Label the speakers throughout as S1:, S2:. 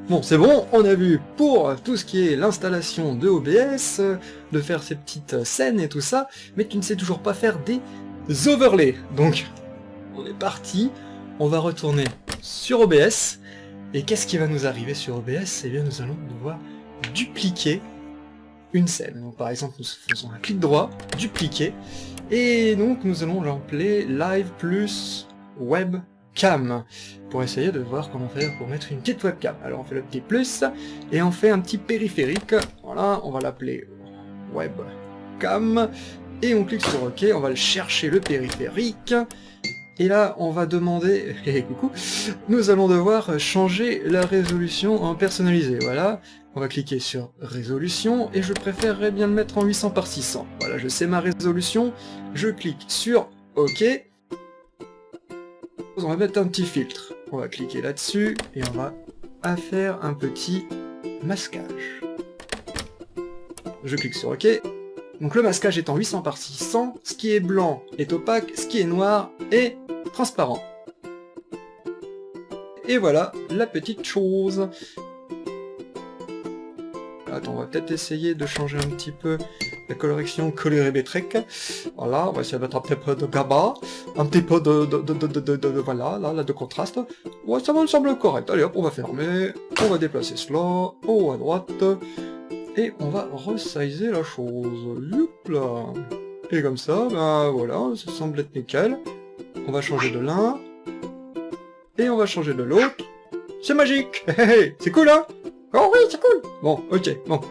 S1: Bon, c'est bon, on a vu pour tout ce qui est l'installation de OBS, de faire ces petites scènes et tout ça, mais tu ne sais toujours pas faire des overlays. Donc, on est parti, on va retourner sur OBS, et qu'est-ce qui va nous arriver sur OBS? Eh bien, nous allons devoir dupliquer une scène. Donc, par exemple, nous faisons un clic droit, dupliquer, et donc nous allons l'appeler Live plus Webcam, pour essayer de voir comment faire pour mettre une petite webcam. Alors on fait le petit plus, et on fait un petit périphérique, voilà, on va l'appeler Webcam, et on clique sur OK, on va le chercher le périphérique, et là on va demander, coucou, nous allons devoir changer la résolution en personnalisé, voilà, on va cliquer sur résolution, et je préférerais bien le mettre en 800 par 600, voilà, je sais ma résolution, je clique sur OK, on va mettre un petit filtre, on va cliquer là-dessus, et on va faire un petit masquage. Je clique sur OK, donc le masquage est en 800 par 600, ce qui est blanc est opaque, ce qui est noir est transparent. Et voilà la petite chose. Attends, on va peut-être essayer de changer un petit peu la coloration colorimétrique. Voilà, on va essayer de mettre un petit peu de GABA, un petit peu voilà, là, de contraste. Ouais, ça me semble correct. Allez hop, on va fermer, on va déplacer cela, en haut à droite, et on va resizer la chose. Youp là. Et comme ça, ben voilà, ça semble être nickel. On va changer de l'un, et on va changer de l'autre. C'est magique. C'est cool, hein? Oh oui, c'est cool. Bon, ok, bon.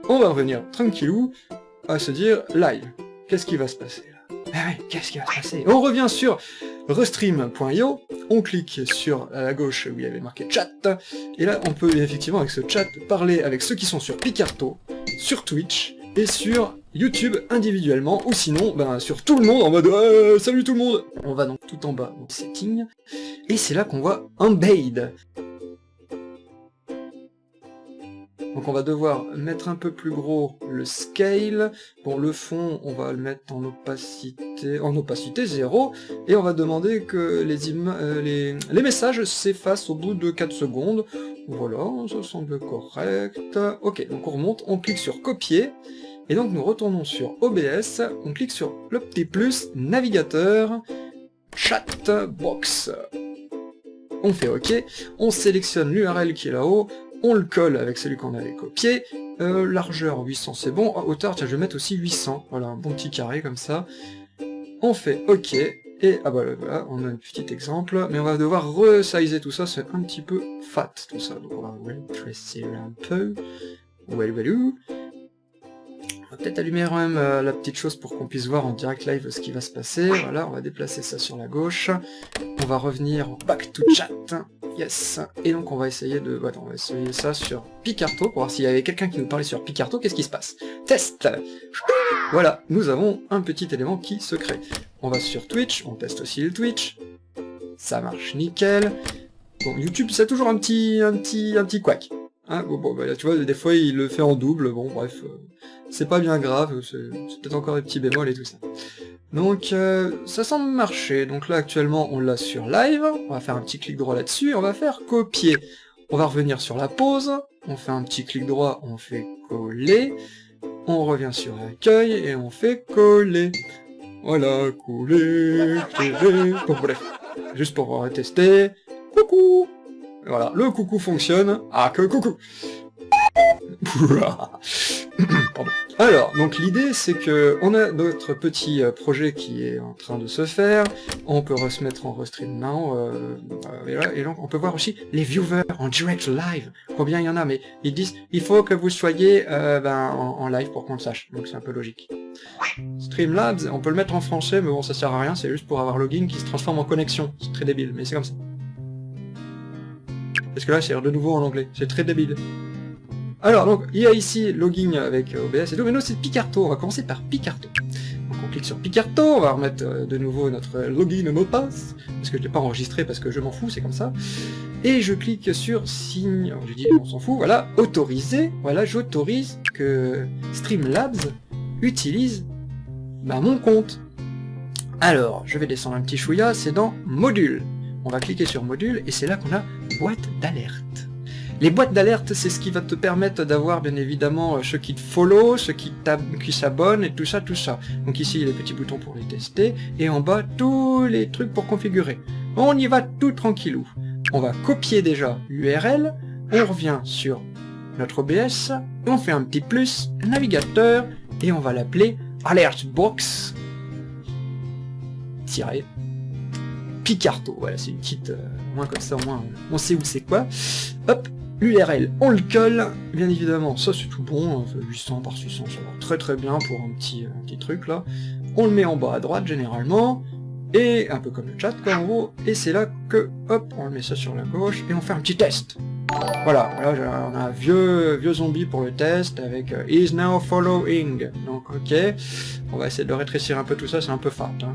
S1: On va revenir tranquillou à se dire live. Qu'est-ce qui va se passer là? Ah oui, qu'est-ce qui va se passer? On revient sur restream.io, on clique sur à la gauche où il y avait marqué chat, et là on peut effectivement avec ce chat parler avec ceux qui sont sur Picarto, sur Twitch, et sur YouTube individuellement, ou sinon ben, sur tout le monde en mode salut tout le monde. On va donc tout en bas dans Settings, et c'est là qu'on voit Embed. Donc on va devoir mettre un peu plus gros le scale. Bon, le fond, on va le mettre en opacité 0, et on va demander que les messages s'effacent au bout de 4 secondes. Voilà, ça semble correct. Ok, donc on remonte, on clique sur copier, et donc nous retournons sur OBS, on clique sur le petit plus, navigateur, chatbox. On fait OK, on sélectionne l'URL qui est là-haut, on le colle avec celui qu'on avait copié, largeur 800 c'est bon, hauteur, tiens je vais mettre aussi 800, voilà, un bon petit carré comme ça, on fait OK, et ah bah voilà, on a un petit exemple, mais on va devoir resizer tout ça, c'est un petit peu fat tout ça, donc on va rétrécir un peu, walou. On va peut-être allumer quand même la petite chose pour qu'on puisse voir en direct live ce qui va se passer, voilà, on va déplacer ça sur la gauche, on va revenir back to chat, yes, et donc on va essayer de, voilà, on va essayer ça sur Picarto, pour voir s'il y avait quelqu'un qui nous parlait sur Picarto, qu'est-ce qui se passe? Test. Voilà, nous avons un petit élément qui se crée. On va sur Twitch, on teste aussi le Twitch, ça marche nickel. Bon, YouTube c'est toujours un petit couac. Hein, bon, bah, tu vois, des fois il le fait en double, bon bref, c'est pas bien grave, c'est peut-être encore des petits bémols et tout ça. Donc ça semble marcher, donc là actuellement on l'a sur live, on va faire un petit clic droit là-dessus, on va faire copier. On va revenir sur la pause, on fait un petit clic droit, on fait coller, on revient sur accueil et on fait coller. Voilà, coller, tirer, bon bref, juste pour tester, coucou. Voilà, le coucou fonctionne. Ah, que coucou. Pardon. Alors, donc l'idée c'est que on a notre petit projet qui est en train de se faire, on peut se mettre en restream now, et donc on peut voir aussi les viewers en direct live, combien il y en a, mais ils disent il faut que vous soyez en live pour qu'on le sache, donc c'est un peu logique. Streamlabs, on peut le mettre en français, mais bon ça sert à rien, c'est juste pour avoir login qui se transforme en connexion, c'est très débile, mais c'est comme ça. Parce que là c'est de nouveau en anglais, c'est très débile. Alors donc il y a ici login avec OBS et tout, mais nous c'est Picarto, on va commencer par Picarto. Donc on clique sur Picarto, on va remettre de nouveau notre login mot de passe, parce que je l'ai pas enregistré parce que je m'en fous, c'est comme ça. Et je clique sur signe, je dis on s'en fout, voilà, autoriser, voilà, j'autorise que Streamlabs utilise mon compte. Alors, je vais descendre un petit chouïa, c'est dans module. On va cliquer sur module et c'est là qu'on a boîte d'alerte. Les boîtes d'alerte, c'est ce qui va te permettre d'avoir bien évidemment ceux qui te follow, ceux qui s'abonnent et tout ça, tout ça. Donc ici, les petits boutons pour les tester, et en bas, tous les trucs pour configurer. On y va tout tranquillou. On va copier déjà l'URL, on revient sur notre OBS, on fait un petit plus, navigateur, et on va l'appeler alertbox Picarto. Voilà, c'est une petite... moins comme ça, au moins, on sait où c'est quoi. Hop, l'URL, on le colle. Bien évidemment, ça c'est tout bon, 800 par 600, ça va très très bien pour un petit truc là. On le met en bas à droite généralement, et un peu comme le chat quoi en gros, et c'est là que, hop, on le met ça sur la gauche, et on fait un petit test. Voilà, là on a un vieux zombie pour le test, avec is now following. Donc ok, on va essayer de rétrécir un peu tout ça, c'est un peu fat. Hein.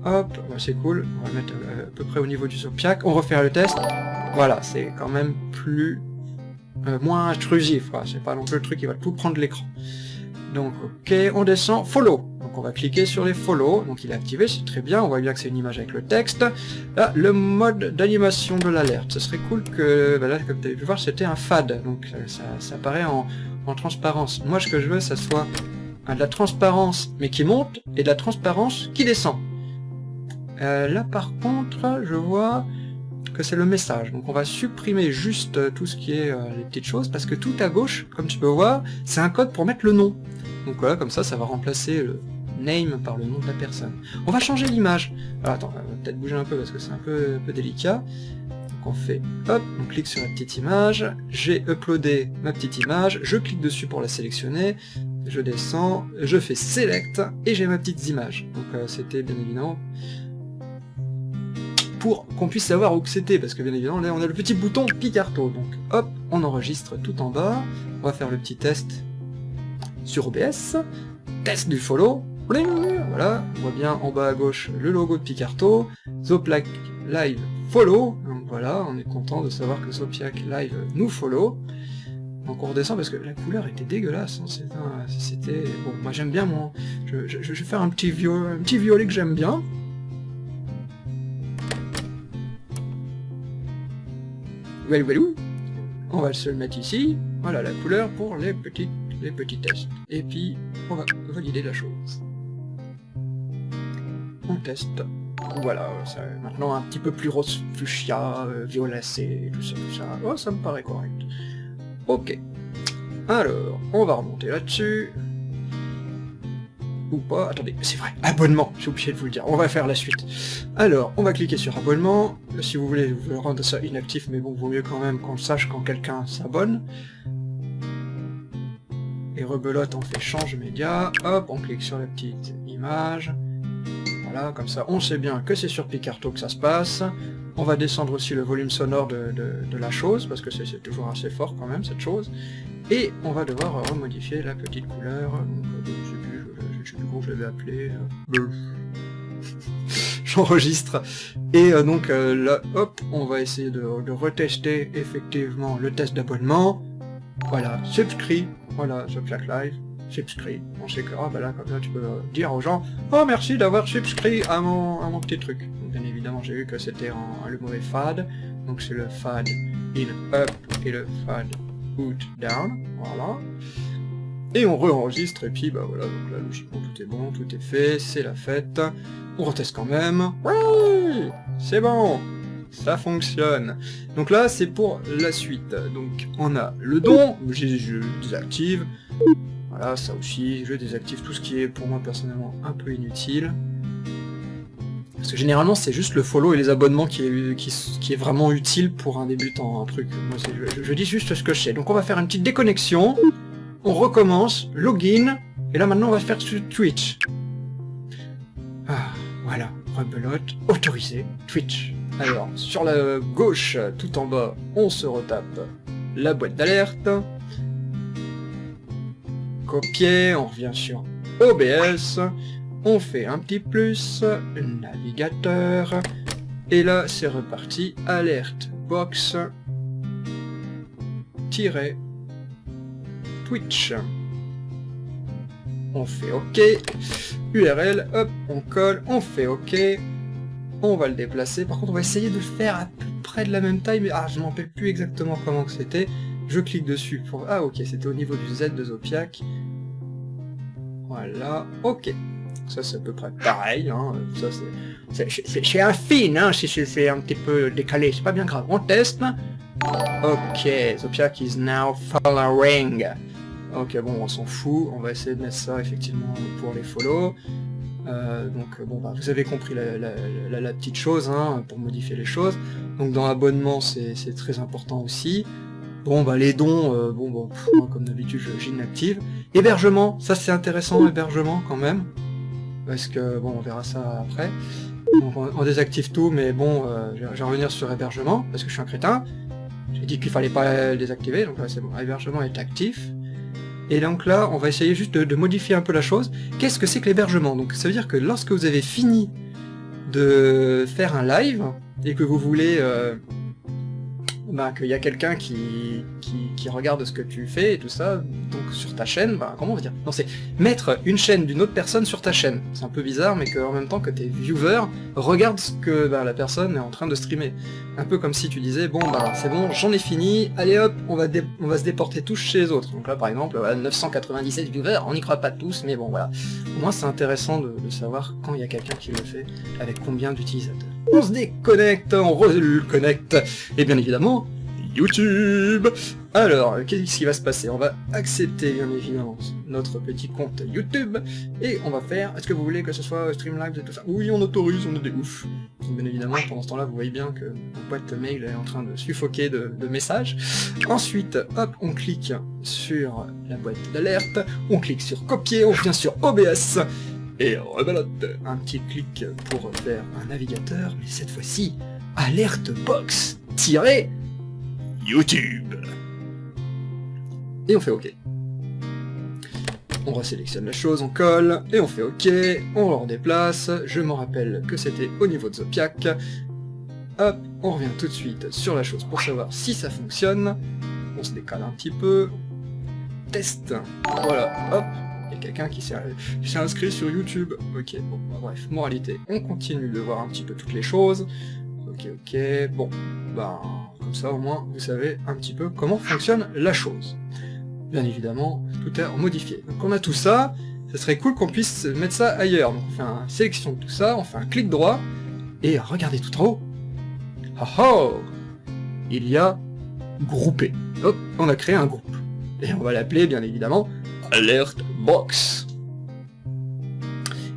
S1: Hop, c'est cool, on va le mettre à peu près au niveau du Zopiac, on refait le test, voilà, c'est quand même plus... moins intrusif, c'est pas non plus le truc qui va tout prendre l'écran. Donc ok, on descend, follow, donc on va cliquer sur les follow, donc il est activé, c'est très bien, on voit bien que c'est une image avec le texte. Là, le mode d'animation de l'alerte, ce serait cool que, là comme tu avais pu voir, c'était un fade, donc ça apparaît en transparence. Moi ce que je veux, ça soit de la transparence mais qui monte, et de la transparence qui descend. Là par contre, je vois que c'est le message, donc on va supprimer juste tout ce qui est les petites choses, parce que tout à gauche, comme tu peux voir, c'est un code pour mettre le nom. Donc voilà, comme ça va remplacer le name par le nom de la personne. On va changer l'image. Alors attends, on va peut-être bouger un peu parce que c'est un peu délicat. Donc on fait, hop, on clique sur la petite image, j'ai uploadé ma petite image, je clique dessus pour la sélectionner, je descends, je fais select, et j'ai ma petite image. Donc c'était bien évidemment pour qu'on puisse savoir où c'était, parce que bien évidemment là on a le petit bouton Picarto, donc hop, on enregistre tout en bas, on va faire le petit test sur OBS, test du follow, bling, voilà, on voit bien en bas à gauche le logo de Picarto, Zopiac Live follow, donc voilà, on est content de savoir que Zopiac Live nous follow. Donc on redescend parce que la couleur était dégueulasse, hein, c'était... Bon, moi j'aime bien mon... Je vais faire un petit violet que j'aime bien. Walou, on va se le mettre ici, voilà la couleur pour les petits tests. Et puis, on va valider la chose. On teste. Voilà, ça, maintenant un petit peu plus rose fuchsia, violacé, tout ça. Oh, ça me paraît correct. Ok. Alors, on va remonter là-dessus. Ou pas, attendez, c'est vrai, abonnement, j'ai oublié de vous le dire, on va faire la suite. Alors, on va cliquer sur abonnement, si vous voulez rendre ça inactif, mais bon, vaut mieux quand même qu'on le sache quand quelqu'un s'abonne. Et rebelote, on fait change média, hop, on clique sur la petite image. Voilà, comme ça, on sait bien que c'est sur Picarto que ça se passe. On va descendre aussi le volume sonore de la chose, parce que c'est toujours assez fort quand même, cette chose. Et on va devoir remodifier la petite couleur, donc, je sais plus comment je l'avais appelé, j'enregistre, et donc là, hop, on va essayer de retester effectivement le test d'abonnement, voilà, subscrit, voilà, Zopiac Live, subscrit, on sait que, là, comme ça tu peux dire aux gens, oh merci d'avoir subscrit à mon petit truc, donc, bien évidemment j'ai vu que c'était le mauvais fade, donc c'est le fade in up et le fade out down, voilà. Et on re-enregistre, et puis voilà, donc là logiquement tout est bon, tout est fait, c'est la fête, on reteste quand même, oui, c'est bon, ça fonctionne. Donc là c'est pour la suite, donc on a le don, je désactive, voilà, ça aussi, je désactive tout ce qui est pour moi personnellement un peu inutile. Parce que généralement c'est juste le follow et les abonnements qui est vraiment utile pour un débutant, un truc. Moi je dis juste ce que je sais. Donc on va faire une petite déconnexion, on recommence, login, et là maintenant on va faire sur Twitch. Ah, voilà, rebelote, autorisé, Twitch. Alors, sur la gauche, tout en bas, on se retape la boîte d'alerte. Copier, on revient sur OBS. On fait un petit plus, navigateur, et là c'est reparti, alerte box Twitch. On fait OK, URL, hop, on colle, on fait OK, on va le déplacer. Par contre, on va essayer de le faire à peu près de la même taille, mais je m'en rappelle plus exactement comment que c'était. Je clique dessus pour... Ah ok, c'était au niveau du Z de Zopiac. Voilà, ok. Ça c'est à peu près pareil, hein. Ça c'est infine, hein, si c'est un petit peu décalé, c'est pas bien grave. On teste. Ok, Zopiac is now following. Ok, bon, on s'en fout, on va essayer de mettre ça effectivement pour les follow. Donc bon, bah, vous avez compris la petite chose, hein, pour modifier les choses. Donc dans abonnement, c'est très important aussi. Bon, bah les dons, moi, comme d'habitude, j'inactive. Hébergement, ça c'est intéressant, hébergement quand même. Parce que, bon, on verra ça après. Donc on désactive tout, mais bon, je vais revenir sur hébergement, parce que je suis un crétin. J'ai dit qu'il fallait pas le désactiver, donc là c'est bon, hébergement est actif. Et donc là, on va essayer juste de modifier un peu la chose. Qu'est-ce que c'est que l'hébergement? Donc ça veut dire que lorsque vous avez fini de faire un live, et que vous voulez qu'il y a quelqu'un qui regarde ce que tu fais et tout ça, donc sur ta chaîne, comment on va dire? Non, c'est mettre une chaîne d'une autre personne sur ta chaîne. C'est un peu bizarre, mais qu'en même temps que tes viewers regardent ce que la personne est en train de streamer. Un peu comme si tu disais, bon c'est bon, j'en ai fini, allez hop, on va se déporter tous chez les autres. Donc là par exemple, 997 viewers, on n'y croit pas tous, mais bon voilà. Au moins c'est intéressant de savoir quand il y a quelqu'un qui le fait, avec combien d'utilisateurs. On se déconnecte, on reconnecte, et bien évidemment, YouTube. Alors, qu'est-ce qui va se passer? On va accepter bien évidemment notre petit compte YouTube, et on va faire, est-ce que vous voulez que ce soit Streamlabs et tout ça? Oui, on autorise, on est des ouf. Bien évidemment, pendant ce temps-là, vous voyez bien que mon boîte mail est en train de suffoquer de messages. Ensuite, hop, on clique sur la boîte d'alerte, on clique sur copier, on vient sur OBS, et rebelote, un petit clic pour faire un navigateur, mais cette fois-ci, alerte box YouTube. Et on fait OK. On resélectionne la chose, on colle, et on fait OK, on le redéplace, je m'en rappelle que c'était au niveau de Zopiac. Hop, on revient tout de suite sur la chose pour savoir si ça fonctionne. On se décale un petit peu. Test. Voilà, hop. Il y a quelqu'un qui s'est inscrit sur YouTube. Ok, bon, bref, moralité. On continue de voir un petit peu toutes les choses. Ok, bon, comme ça au moins vous savez un petit peu comment fonctionne la chose. Bien évidemment, tout est modifié. Donc on a tout ça, ça serait cool qu'on puisse mettre ça ailleurs. Donc on fait une sélection de tout ça, on fait un clic droit, et regardez tout en haut. Il y a groupé. Hop, on a créé un groupe. Et on va l'appeler bien évidemment Alert Box.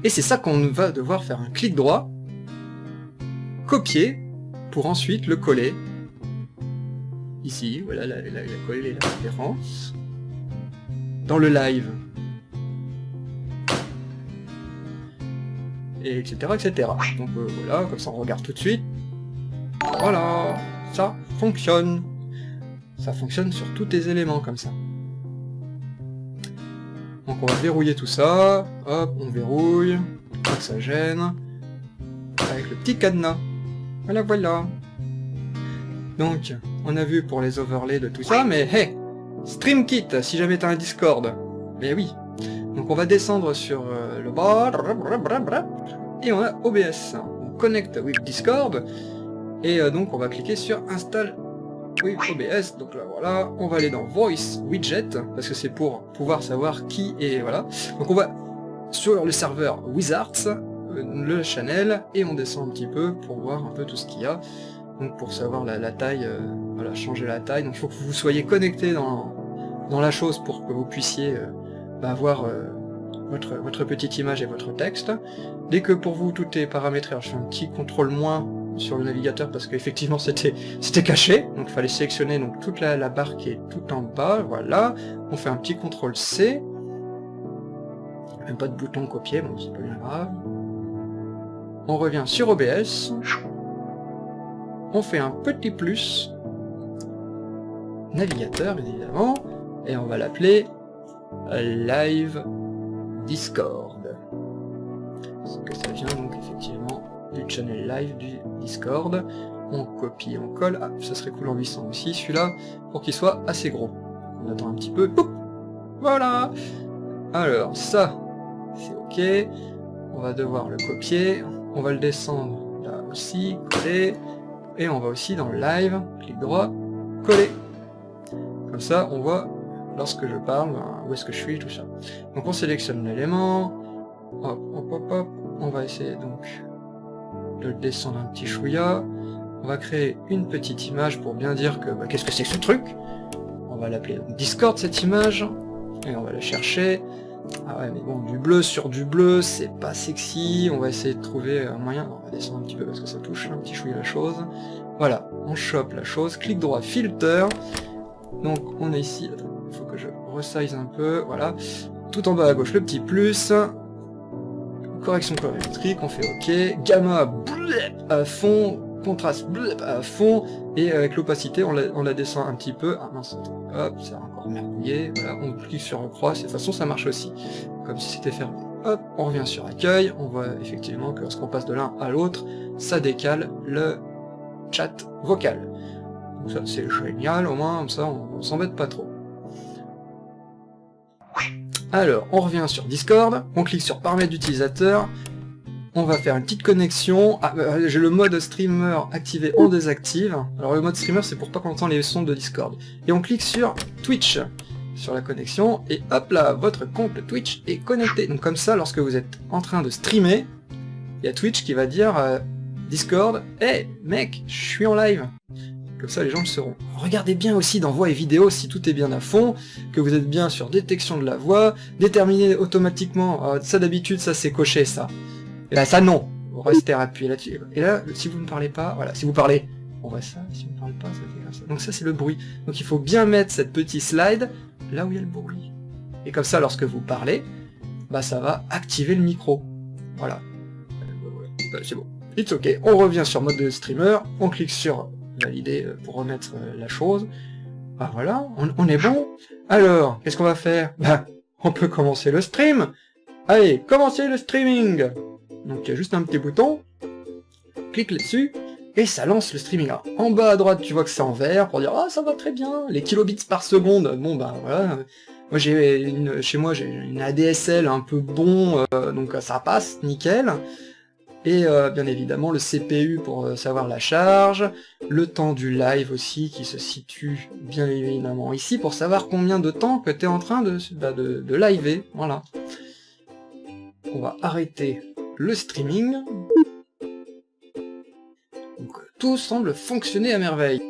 S1: Et c'est ça qu'on va devoir faire un clic droit, copier, pour ensuite le coller. Ici, voilà, coller la référence. Dans le live. Et etc. etc. Donc voilà, comme ça on regarde tout de suite. Voilà, ça fonctionne. Ça fonctionne sur tous tes éléments comme ça. Donc on va verrouiller tout ça. Hop, on verrouille. Pas que ça gêne. Avec le petit cadenas. Voilà, voilà. Donc, on a vu pour les overlays de tout ça, mais hey, StreamKit, si jamais t'as un Discord. Mais oui. Donc on va descendre sur le bas, et on a OBS. On connecte with Discord, et donc on va cliquer sur Install with OBS. Donc là voilà, on va aller dans Voice Widget, parce que c'est pour pouvoir savoir qui est, voilà. Donc on va sur le serveur Wizards, le channel, et on descend un petit peu pour voir un peu tout ce qu'il y a. Donc pour savoir la taille, voilà, changer la taille. Donc il faut que vous soyez connecté dans la chose pour que vous puissiez voir votre petite image et votre texte. Dès que pour vous tout est paramétré, alors je fais un petit contrôle moins sur le navigateur parce qu'effectivement c'était caché, donc il fallait sélectionner donc toute la barre qui est tout en bas, voilà. On fait un petit contrôle C. Même pas de bouton copier, bon c'est pas bien grave. On revient sur OBS. On fait un petit plus, navigateur évidemment, et on va l'appeler Live Discord. Parce que ça vient donc effectivement du channel live du Discord. On copie, on colle. Ah, ça serait cool en 800 aussi celui-là, pour qu'il soit assez gros. On attend un petit peu. Poup, voilà. Alors ça, c'est ok. On va devoir le copier. On va le descendre là aussi, coller, et on va aussi dans le live, clic droit, coller. Comme ça, on voit, lorsque je parle, où est-ce que je suis, tout ça. Donc on sélectionne l'élément, hop, hop, hop, hop, on va essayer donc de le descendre un petit chouïa, on va créer une petite image pour bien dire que, qu'est-ce que c'est que ce truc? On va l'appeler Discord cette image, et on va la chercher. Ah ouais, mais bon, du bleu sur du bleu, c'est pas sexy, on va essayer de trouver un moyen, on va descendre un petit peu parce que ça touche un petit chouïa la chose. Voilà, on chope la chose, clic droit, filter, donc on est ici, attends, il faut que je resize un peu, voilà, tout en bas à gauche le petit plus, correction colorimétrique, on fait OK, gamma blep, à fond, contraste blep, à fond, et avec l'opacité on la descend un petit peu, ah mince, hop, c'est encore merveilleux, voilà, on clique sur croix, de cette façon ça marche aussi, comme si c'était fermé. Hop, on revient sur accueil, on voit effectivement que lorsqu'on passe de l'un à l'autre, ça décale le chat vocal. Donc ça c'est génial, au moins comme ça on s'embête pas trop. Alors, on revient sur Discord, on clique sur paramètres d'utilisateur, on va faire une petite connexion, j'ai le mode streamer activé, on désactive, alors le mode streamer c'est pour pas qu'on entend les sons de Discord, et on clique sur Twitch, sur la connexion, et hop là, votre compte Twitch est connecté. Donc comme ça, lorsque vous êtes en train de streamer, il y a Twitch qui va dire Discord, hey mec, je suis en live. Comme ça les gens le sauront. Regardez bien aussi dans voix et vidéo si tout est bien à fond, que vous êtes bien sur détection de la voix, déterminer automatiquement, ça d'habitude ça c'est coché ça. Et là ça non, vous restez appuyé là-dessus. Et là, si vous ne parlez pas, voilà, si vous parlez, on voit ça, si vous ne parlez pas, ça fait comme ça. Donc ça c'est le bruit. Donc il faut bien mettre cette petite slide là où il y a le bruit. Et comme ça lorsque vous parlez, ça va activer le micro. Voilà. C'est bon. It's ok. On revient sur mode de streamer, on clique sur valider pour remettre la chose. Voilà, on est bon. Alors, qu'est-ce qu'on va faire? On peut commencer le stream. Allez, commencer le streaming. Donc il y a juste un petit bouton, clique là-dessus, et ça lance le streaming. Alors, en bas à droite, tu vois que c'est en vert, pour dire « Ah, ça va très bien, les kilobits par seconde ». Bon, voilà. Moi, chez moi, j'ai une ADSL un peu bon, donc ça passe, nickel. Et bien évidemment le CPU pour savoir la charge, le temps du live aussi qui se situe bien évidemment ici pour savoir combien de temps que tu es en train de liver, voilà. On va arrêter le streaming. Donc tout semble fonctionner à merveille.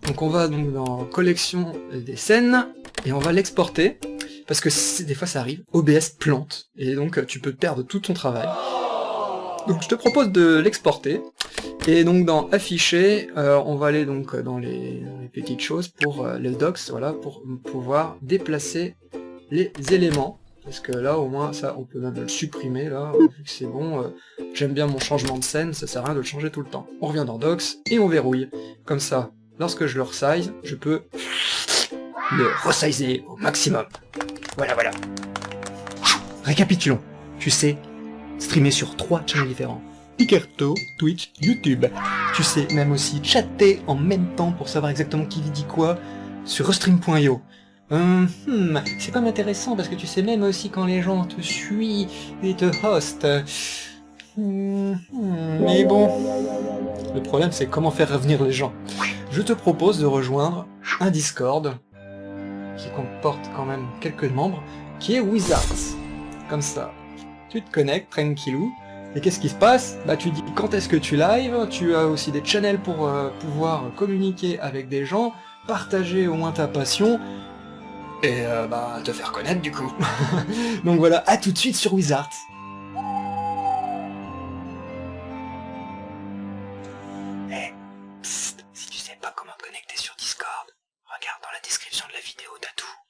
S1: Donc on va donc dans collection des scènes et on va l'exporter parce que des fois ça arrive, OBS plante et donc tu peux perdre tout ton travail. Donc je te propose de l'exporter, et donc dans afficher, on va aller donc dans les petites choses pour les docs, voilà, pour pouvoir déplacer les éléments, parce que là au moins ça on peut même le supprimer là, vu que c'est bon, j'aime bien mon changement de scène, ça sert à rien de le changer tout le temps. On revient dans docs, et on verrouille, comme ça, lorsque je le resize, je peux le resizer au maximum. Voilà, voilà. Récapitulons, tu sais, streamer sur 3 channels différents. Picarto, Twitch, YouTube. Tu sais même aussi chatter en même temps pour savoir exactement qui dit quoi sur restream.io. C'est quand même intéressant parce que tu sais même aussi quand les gens te suivent et te hostent. Mais bon, le problème c'est comment faire revenir les gens. Je te propose de rejoindre un Discord qui comporte quand même quelques membres, qui est Wizards. Comme ça. Tu te connectes, tranquillou, et qu'est-ce qui se passe? Tu dis quand est-ce que tu live, tu as aussi des channels pour pouvoir communiquer avec des gens, partager au moins ta passion, et te faire connaître du coup. Donc voilà, à tout de suite sur Wizards. Si tu sais pas comment te connecter sur Discord, regarde dans la description de la vidéo, t'as tout.